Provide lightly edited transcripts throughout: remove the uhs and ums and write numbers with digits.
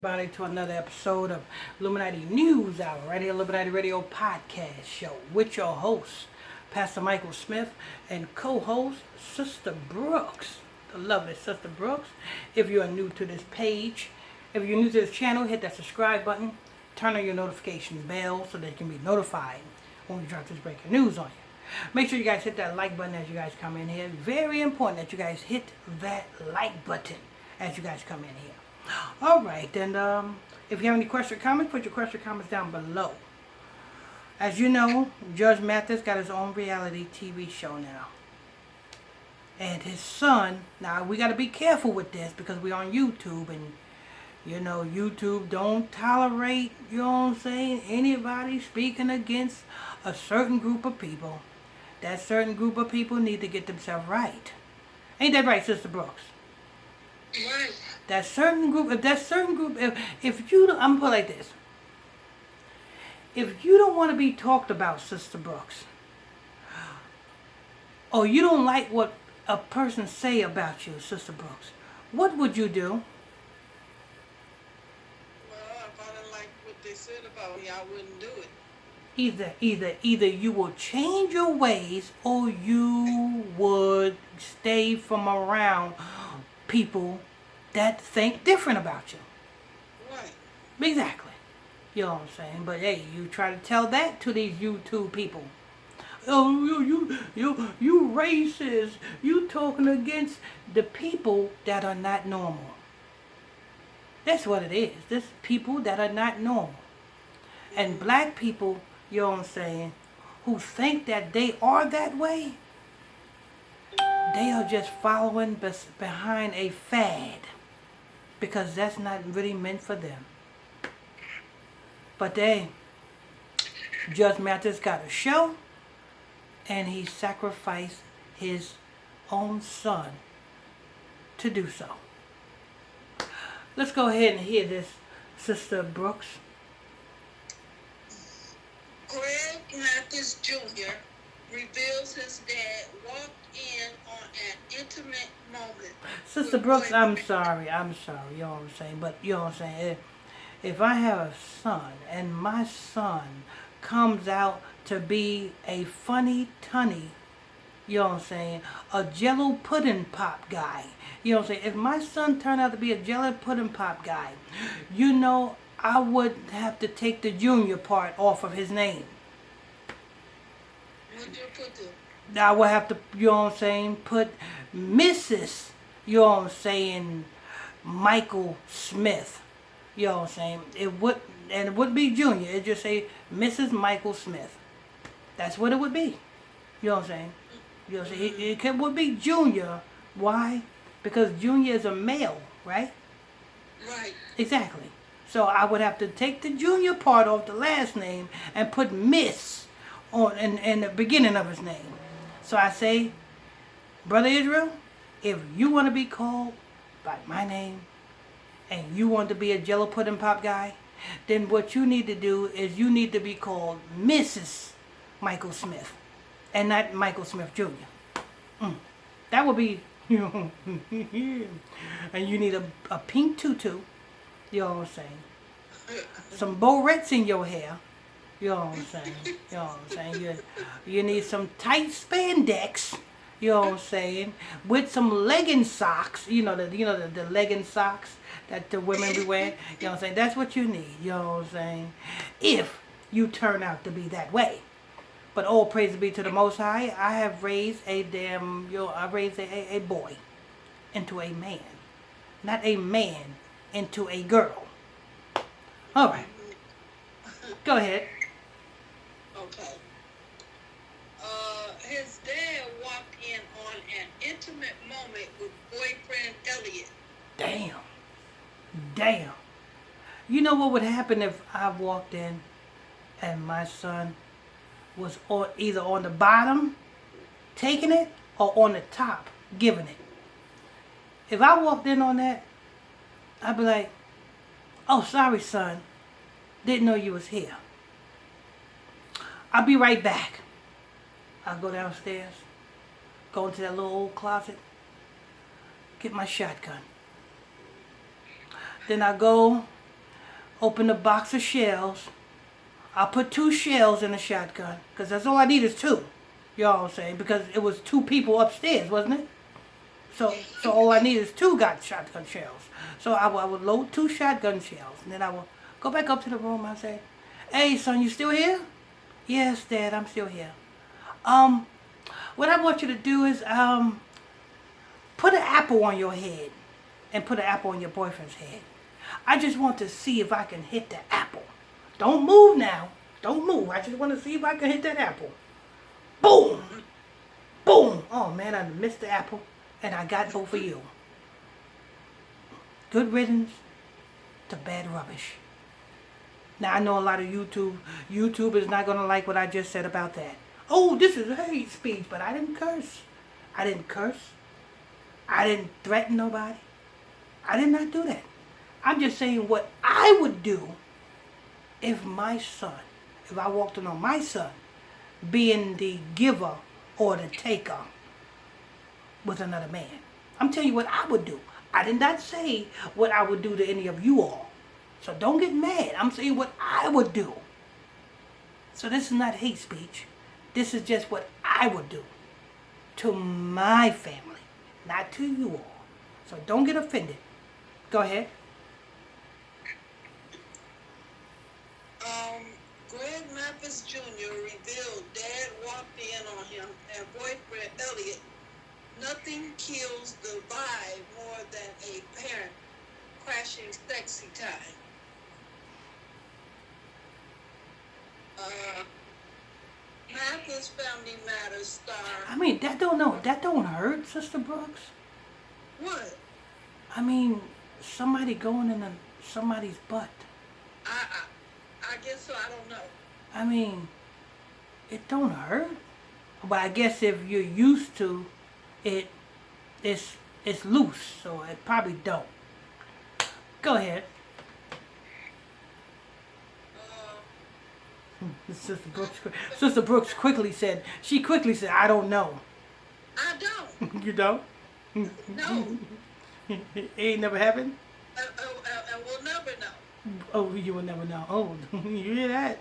Everybody to another episode of Illuminati News Hour, right here, Illuminati Radio Podcast Show with your host, Pastor Michael Smith, and co-host Sister Brooks, the lovely Sister Brooks. If you are new to this page, if you're new to this channel, hit that subscribe button, turn on your notification bell so that you can be notified when we drop this breaking news on you. Make sure you guys hit that like button as you guys come in here. Very important that you guys hit that like button as you guys come in here. All right, and if you have any questions or comments, put your questions or comments down below. As you know, Judge Mathis got his own reality TV show now. And his son, now we got to be careful with this because we're on YouTube, and you know, YouTube don't tolerate, you know what I'm saying, anybody speaking against a certain group of people. That certain group of people need to get themselves right. Ain't that right, Sister Brooks? Right. That certain group, if you don't, I'm gonna put it like this. If you don't want to be talked about, Sister Brooks, or you don't like what a person say about you, Sister Brooks, what would you do? Well, if I didn't like what they said about me, I wouldn't do it. Either you will change your ways, or you would stay from around people that think different about you. Right. Exactly. You know what I'm saying? But hey, you try to tell that to these YouTube people. Oh, you racist. You talking against the people that are not normal. That's what it is. This people that are not normal. And black people, you know what I'm saying, who think that they are that way, they are just following behind a fad. Because that's not really meant for them. But Judge Mathis got a show, and he sacrificed his own son to do so. Let's go ahead and hear this, Sister Brooks. Greg Mathis Jr. reveals his dad walked in on an intimate moment. Sister Brooks, I'm sorry, you know what I'm saying, but you know what I'm saying, if I have a son, and my son comes out to be a funny tunny, you know what I'm saying, a jello pudding pop guy, you know what I'm saying, if my son turned out to be a jello pudding pop guy, you know, I would have to take the junior part off of his name. Would you put the... I would have to, you know what I'm saying, put Mrs., you know what I'm saying, Michael Smith. You know what I'm saying? It wouldn't be Junior. It'd just say Mrs. Michael Smith. That's what it would be. You know what I'm saying? You know what I'm saying? It would be Junior. Why? Because Junior is a male, right? Right. Exactly. So I would have to take the Junior part off the last name and put Miss on in the beginning of his name. So I say, Brother Israel, if you want to be called by my name and you want to be a jello pudding pop guy, then what you need to do is you need to be called Mrs. Michael Smith and not Michael Smith Jr. That would be, you know, and you need a pink tutu, you know what I'm saying, some barrettes in your hair. You know what I'm saying? You know what I'm saying? You need some tight spandex. You know what I'm saying? With some legging socks. The legging socks that the women be wearing. You know what I'm saying? That's what you need. You know what I'm saying? If you turn out to be that way. But all praise be to the Most High. I have raised a boy into a man, not a man into a girl. All right. Go ahead. Okay. His dad walked in on an intimate moment with boyfriend Elliot. Damn. You know what would happen if I walked in and my son was either on the bottom taking it or on the top giving it? If I walked in on that, I'd be like, oh, sorry, son. Didn't know you was here. I'll be right back. I'll go downstairs, go into that little old closet, get my shotgun. Then I go open a box of shells. I'll put 2 shells in a shotgun, because that's all I need is 2. You know what I'm saying? Because it was 2 people upstairs, wasn't it? So all I need is 2 got shotgun shells. So I would load 2 shotgun shells, and then I will go back up to the room. I say, "Hey, son, you still here?" "Yes, Dad, I'm still here." What I want you to do is put an apple on your head, and put an apple on your boyfriend's head. I just want to see if I can hit the apple. Don't move now. Don't move. I just want to see if I can hit that apple. Boom! Boom! Oh man, I missed the apple, and I got both of you. Good riddance to bad rubbish. Now I know a lot of YouTube is not gonna like what I just said about that. Oh, this is hate speech, but I didn't curse. I didn't curse. I didn't threaten nobody. I did not do that. I'm just saying what I would do if I walked in on my son being the giver or the taker with another man. I'm telling you what I would do. I did not say what I would do to any of you all. So don't get mad. I'm saying what I would do. So this is not hate speech. This is just what I would do to my family, not to you all. So don't get offended. Go ahead. Greg Mathis Jr. revealed Dad walked in on him and boyfriend Elliot. Nothing kills the vibe more than a parent crashing sexy time. Mathis Family Matters star. I mean, that don't hurt, Sister Brooks. What? I mean, somebody going in somebody's butt. I guess so. I don't know. I mean, it don't hurt. But I guess if you're used to it, it's loose, so it probably don't. Go ahead. Sister Brooks quickly said, "I don't know." I don't. You don't? No. It ain't never happened? And we'll never know. Oh, you will never know. Oh, you hear that?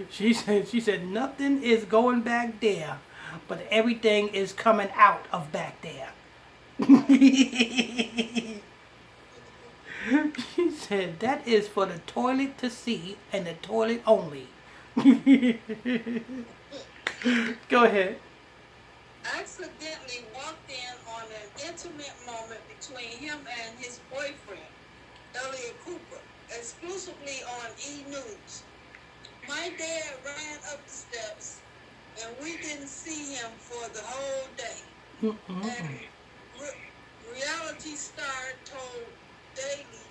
She said nothing is going back there, but everything is coming out of back there. She said that is for the toilet to see and the toilet only. Go ahead. Accidentally walked in on an intimate moment between him and his boyfriend, Elliot Cooper, exclusively on E! News. My dad ran up the steps, and we didn't see him for the whole day. And reality star told Daily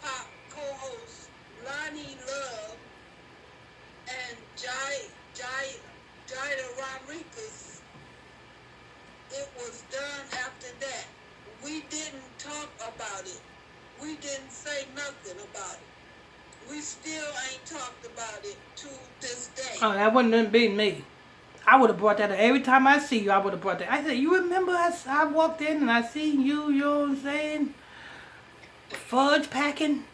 Pop co-host Lonnie Love and Jada Rodriguez it was done after that. We didn't talk about it. We didn't say nothing about it. We still ain't talked about it to this day. Oh, that wouldn't be me. I would have brought that up. Every time I see you, I would have brought that. I said, you remember I walked in and I seen you, you know what I'm saying? Fudge packing.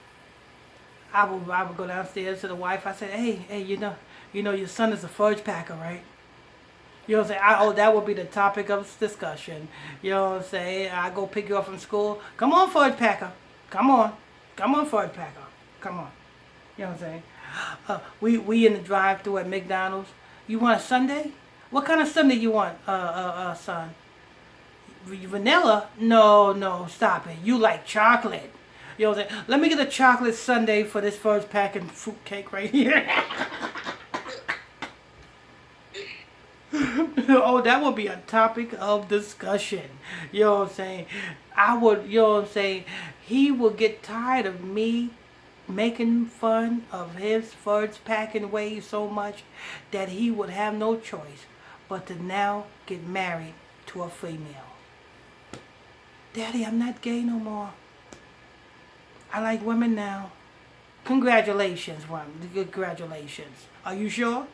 I would go downstairs to the wife. I said, hey, you know your son is a fudge packer, right? You know what I'm saying? That would be the topic of discussion. You know what I'm saying? I go pick you up from school. Come on, fudge packer. Come on, fudge packer. Come on. You know what I'm saying? We in the drive-thru at McDonald's. You want a sundae? What kind of sundae you want, son? Vanilla? No, stop it. You like chocolate. You know what I'm saying? Let me get a chocolate sundae for this fudge packing fruit cake right here. Oh, that would be a topic of discussion. You know what I'm saying? You know what I'm saying? He would get tired of me making fun of his fudge packing ways so much that he would have no choice but to now get married to a female. Daddy, I'm not gay no more. I like women now. Congratulations, woman. Congratulations. Are you sure?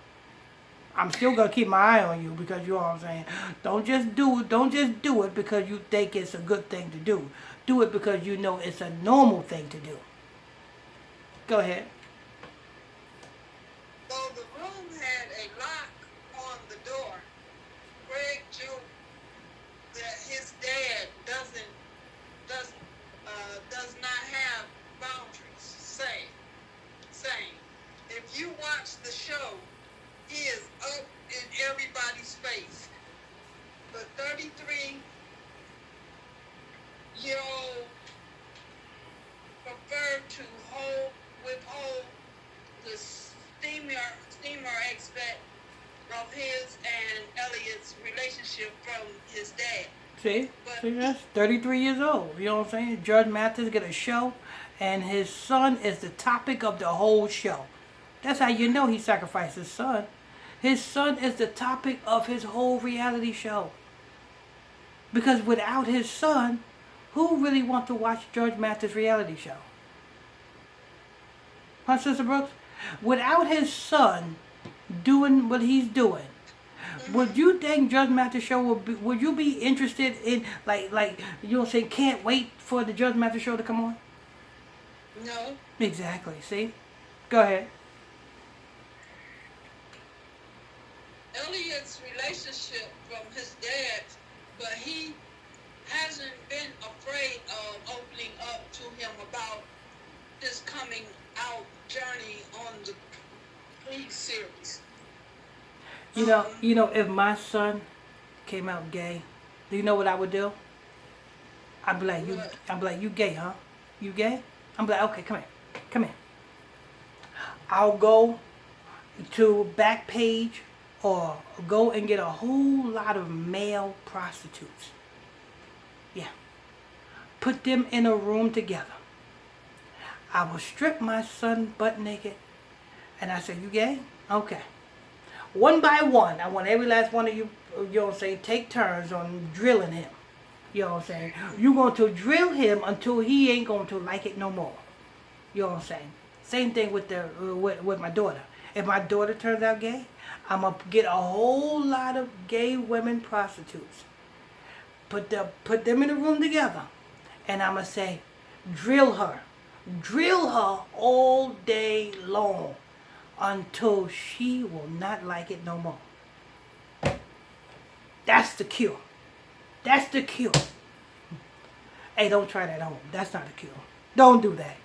I'm still gonna keep my eye on you because you know what I'm saying. Don't just do it because you think it's a good thing to do. Do it because you know it's a normal thing to do. Go ahead. Though the room had a lock on the door, Greg joked that his dad does does not have boundaries. Saying, if you watch the show, he is up in everybody's face. The 33-year-old preferred to withhold the steamer aspect of his and Elliot's relationship from his dad. See? But See, that's 33 years old. You know what I'm saying? Judge Mathis get a show, and his son is the topic of the whole show. That's how you know he sacrificed his son. His son is the topic of his whole reality show. Because without his son, who really want to watch Judge Mathis' reality show? Huh, Sister Brooks? Without his son doing what he's doing, would you think Judge Mathis show would you be interested in like you know say can't wait for the Judge Mathis show to come on? no, Exactly. See? Go ahead. Elliot's relationship from his dad, but he hasn't been afraid of opening up to him about his coming out journey on the League series. You know, if my son came out gay, do you know what I would do? What? I'd be like, you gay, huh? You gay? I'm like, okay, come here. I'll go to Backpage or go and get a whole lot of male prostitutes. Yeah. Put them in a room together. I will strip my son butt naked. And I said, you gay? Okay. One by one, I want every last one of you, you know what I'm saying, take turns on drilling him. You know what I'm saying? You're going to drill him until he ain't going to like it no more. You know what I'm saying? Same thing with with my daughter. If my daughter turns out gay, I'm going to get a whole lot of gay women prostitutes. Put them in a room together. And I'm going to say, drill her. Drill her all day long until she will not like it no more. That's the cure. That's the cure. Hey, don't try that at home. That's not a cure. Don't do that.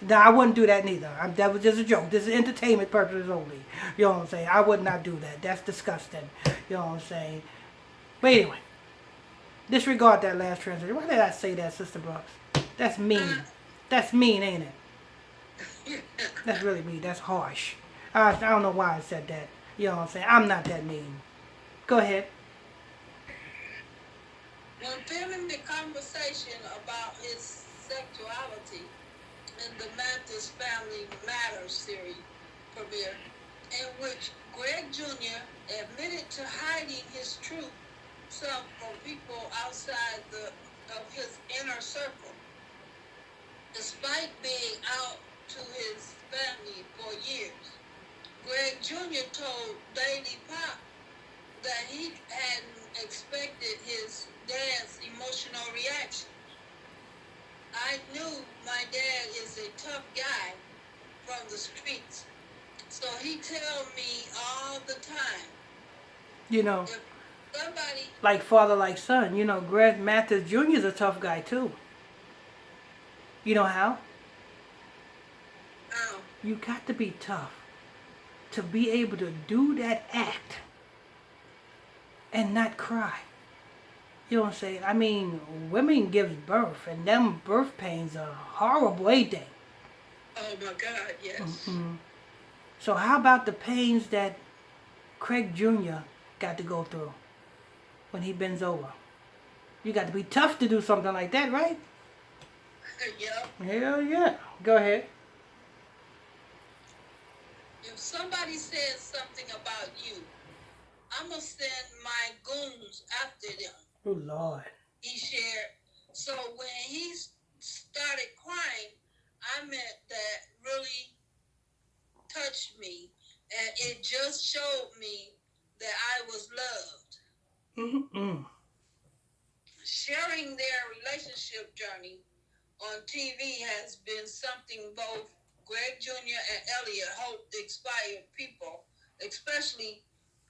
No, I wouldn't do that neither. That was just a joke. This is entertainment purposes only. You know what I'm saying? I would not do that. That's disgusting. You know what I'm saying? But anyway, disregard that last translation. Why did I say that, Sister Brooks? That's mean. That's mean, ain't it? That's really mean. That's harsh. I don't know why I said that. You know what I'm saying? I'm not that mean. Go ahead. When filming the conversation about his sexuality in the Mathis Family Matters series premiere, in which Greg Jr. admitted to hiding his true self from people outside of his inner circle, despite being out to his family for years. Greg Jr. told Daily Pop that he hadn't expected his dad's emotional reaction. I knew my dad is a tough guy from the streets, so he tell me all the time, You know, if somebody, like father, like son. You know, Greg Mathis Jr. is a tough guy too. You know how? oh, You got to be tough to be able to do that act and not cry. You know what I'm saying? I mean, women gives birth, and them birth pains are horrible, ain't they? oh my God, yes. So how about the pains that Craig Jr. got to go through when he bends over? You got to be tough to do something like that, right? Yep. Hell yeah. Go ahead. If somebody says something about you, I'm going to send my goons after them, Oh, Lord. he shared. So when he started crying, I meant that really touched me, and it just showed me that I was loved. Mm-mm. Sharing their relationship journey on TV has been something both Greg Jr. and Elliot Hope inspired people, especially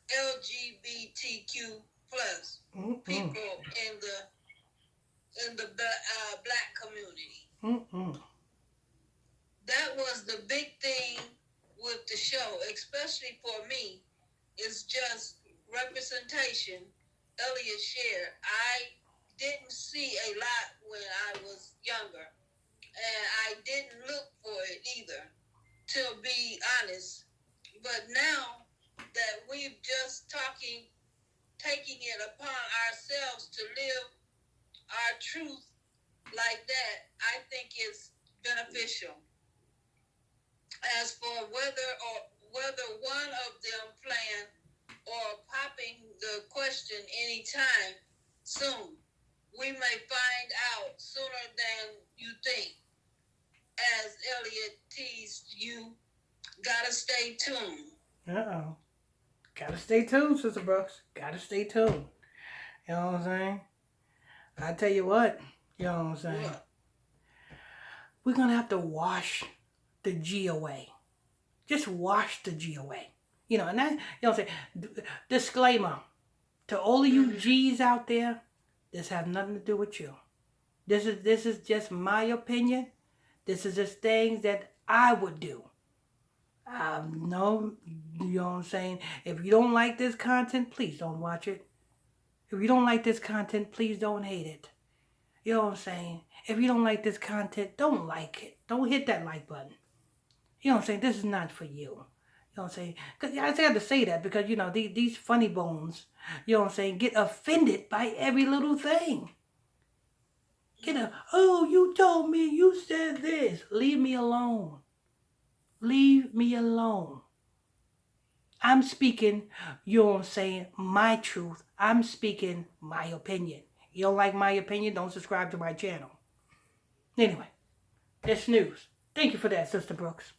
LGBTQ plus people in the black community. That was the big thing with the show, especially for me. It's just representation. Elliot shared. I didn't see a lot when I was younger, and I didn't look for it either, to be honest. But now that we've just taking it upon ourselves to live our truth like that, I think it's beneficial. As for whether one of them plan or popping the question anytime soon, we may find out sooner than you think. As Elliot teased you, gotta stay tuned. Uh-oh. Gotta stay tuned, Sister Brooks. Gotta stay tuned. You know what I'm saying? I tell you what, you know what I'm saying? What? We're gonna have to wash the G away. Just wash the G away. You know, and that, you know what I'm saying? Disclaimer to all of you G's out there, this has nothing to do with you. This is just my opinion. This is just things that I would do. No, you know what I'm saying? If you don't like this content, please don't watch it. If you don't like this content, please don't hate it. You know what I'm saying? If you don't like this content, don't like it. Don't hit that like button. You know what I'm saying? This is not for you. You know what I'm saying? Because I just have to say that because, you know, these funny bones, you know what I'm saying, get offended by every little thing. Oh, you told me, you said this. Leave me alone. Leave me alone. I'm speaking, you know what I'm saying, my truth. I'm speaking my opinion. You don't like my opinion, don't subscribe to my channel. Anyway, that's news. Thank you for that, Sister Brooks.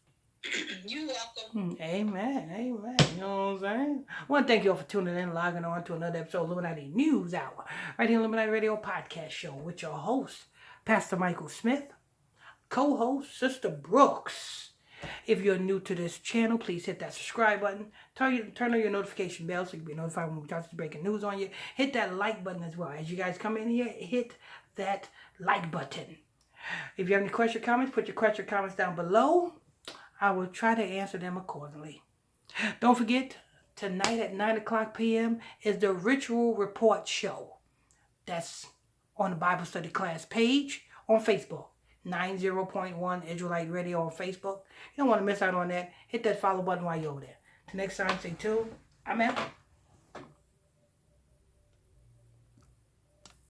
You're welcome. Amen. Amen. You know what I'm saying? I want to thank you all for tuning in, logging on to another episode of Illuminati News Hour, right here on Illuminati Radio Podcast Show with your host, Pastor Michael Smith, co-host, Sister Brooks. If you're new to this channel, please hit that subscribe button. Turn on your notification bell so you can be notified when we drop breaking news on you. Hit that like button as well. As you guys come in here, hit that like button. If you have any questions or comments, put your question or comments down below. I will try to answer them accordingly. Don't forget, tonight at 9 o'clock p.m. is the Ritual Report Show. That's on the Bible Study Class page on Facebook. 90.1 Israelite Radio on Facebook. You don't want to miss out on that. Hit that follow button while you're over there. Till next time, stay tuned. I'm out.